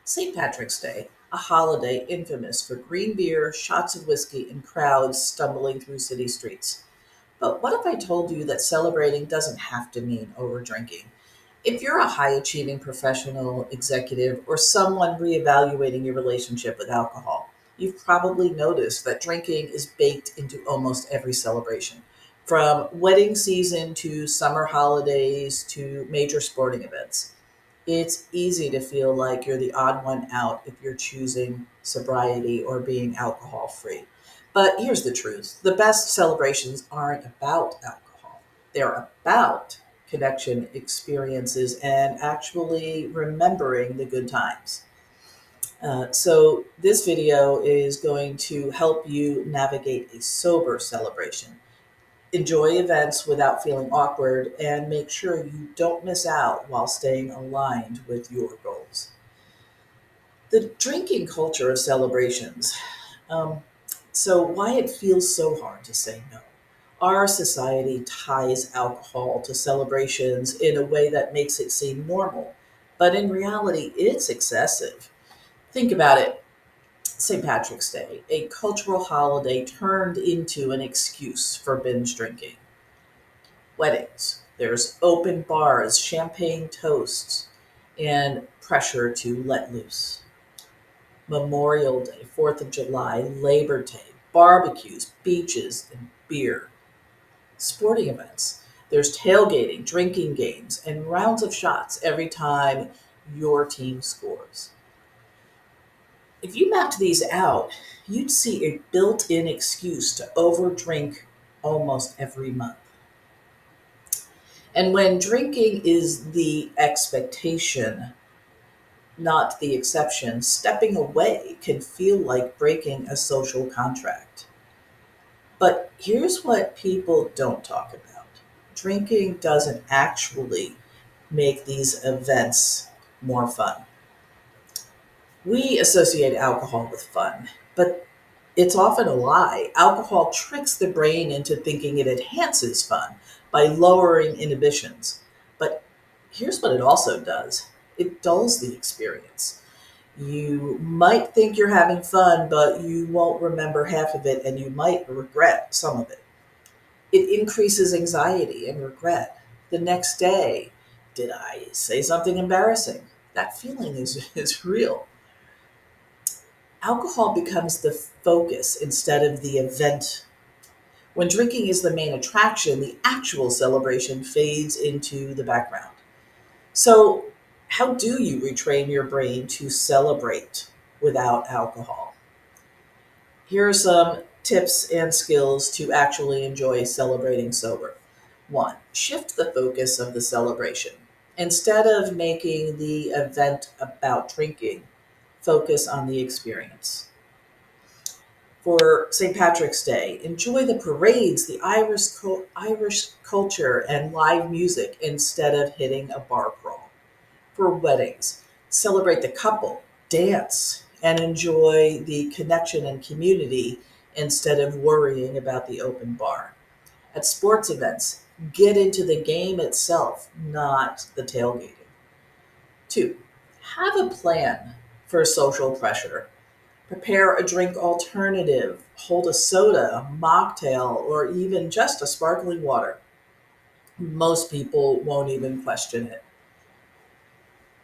St. Patrick's Day, a holiday infamous for green beer, shots of whiskey, and crowds stumbling through city streets. But what if I told you that celebrating doesn't have to mean over drinking? If you're a high achieving professional, executive, or someone reevaluating your relationship with alcohol, you've probably noticed that drinking is baked into almost every celebration. From wedding season to summer holidays to major sporting events. It's easy to feel like you're the odd one out if you're choosing sobriety or being alcohol free. But here's the truth: the best celebrations aren't about alcohol, they're about connection, experiences, and actually remembering the good times. So, this video is going to help you navigate a sober celebration, enjoy events without feeling awkward, and make sure you don't miss out while staying aligned with your goals. The drinking culture of celebrations. Um, why it feels so hard to say no. Our society ties alcohol to celebrations in a way that makes it seem normal, but in reality, it's excessive. Think about it: St. Patrick's Day, a cultural holiday turned into an excuse for binge drinking. Weddings. There's open bars, champagne toasts, and pressure to let loose. Memorial Day, 4th of July, Labor Day, barbecues, beaches, and beer. Sporting events. There's tailgating, drinking games, and rounds of shots every time your team scores. If you mapped these out, you'd see a built in excuse to overdrink almost every month. And when drinking is the expectation, not the exception, stepping away can feel like breaking a social contract. But here's what people don't talk about: drinking doesn't actually make these events more fun. We associate alcohol with fun, but it's often a lie. Alcohol tricks the brain into thinking it enhances fun by lowering inhibitions. But here's what it also does: it dulls the experience. You might think you're having fun, but you won't remember half of it and you might regret some of it. It increases anxiety and regret. The next day, did I say something embarrassing? That feeling is real. Alcohol becomes the focus instead of the event. When drinking is the main attraction, the actual celebration fades into the background. So, how do you retrain your brain to celebrate without alcohol? Here are some tips and skills to actually enjoy celebrating sober. One, shift the focus of the celebration. Instead of making the event about drinking, focus on the experience. For St. Patrick's Day, enjoy the parades, the Irish culture, and live music instead of hitting a bar crawl. For weddings, celebrate the couple, dance, and enjoy the connection and community instead of worrying about the open bar. At sports events, get into the game itself, not the tailgating. Two, have a plan for social pressure. Prepare a drink alternative, hold a soda, a mocktail, or even just a sparkling water. Most people won't even question it.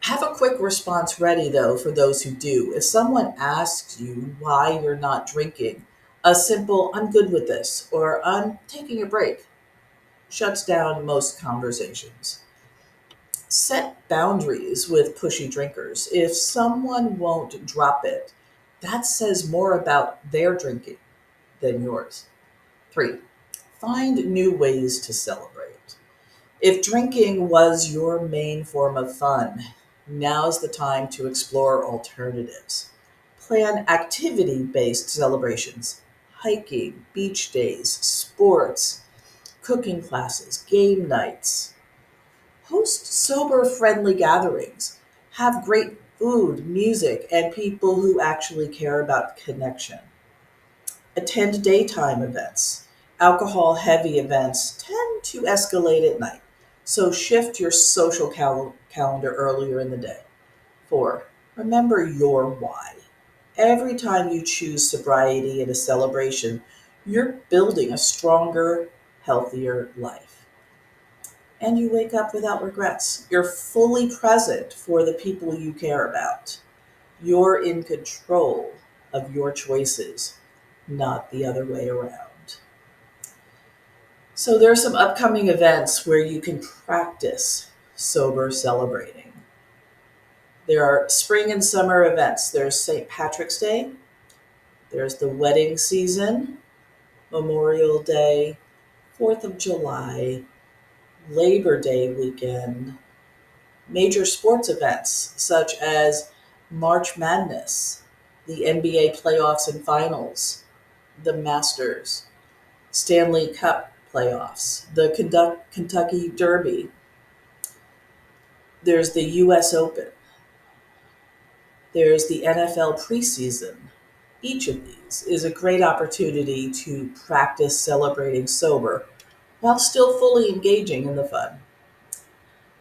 Have a quick response ready, though, for those who do. If someone asks you why you're not drinking, a simple, "I'm good with this," or "I'm taking a break," shuts down most conversations. Set boundaries with pushy drinkers. If someone won't drop it, that says more about their drinking than yours. Three, find new ways to celebrate. If drinking was your main form of fun, now's the time to explore alternatives. Plan activity based celebrations: hiking, beach days, sports, cooking classes, game nights. Host sober friendly gatherings. Have great food, music, and people who actually care about connection. Attend daytime events. Alcohol heavy events tend to escalate at night, so shift your social calendar earlier in the day. Four, Remember your why. Every time you choose sobriety in a celebration, you're building a stronger, healthier life. And you wake up without regrets. You're fully present for the people you care about. You're in control of your choices, not the other way around. So, there are some upcoming events where you can practice sober celebrating. There are spring and summer events. There's St. Patrick's Day, there's the wedding season, Memorial Day, 4th of July, Labor Day weekend, major sports events such as March Madness, the NBA playoffs and finals, the Masters, Stanley Cup playoffs, the Kentucky Derby, there's the US Open, there's the NFL preseason. Each of these is a great opportunity to practice celebrating sober while still fully engaging in the fun.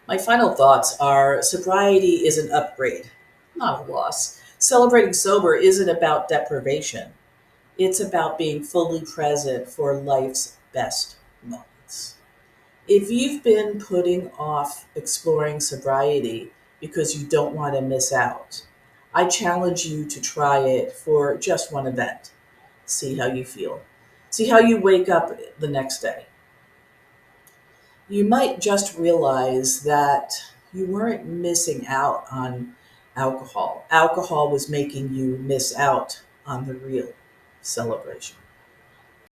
My final thoughts are sobriety is an upgrade, not a loss. Celebrating sober isn't about deprivation, it's about being fully present for life's best moments. If you've been putting off exploring sobriety because you don't want to miss out, I challenge you to try it for just one event. See how you feel. See how you wake up the next day. You might just realize that you weren't missing out on alcohol. Alcohol was making you miss out on the real celebration.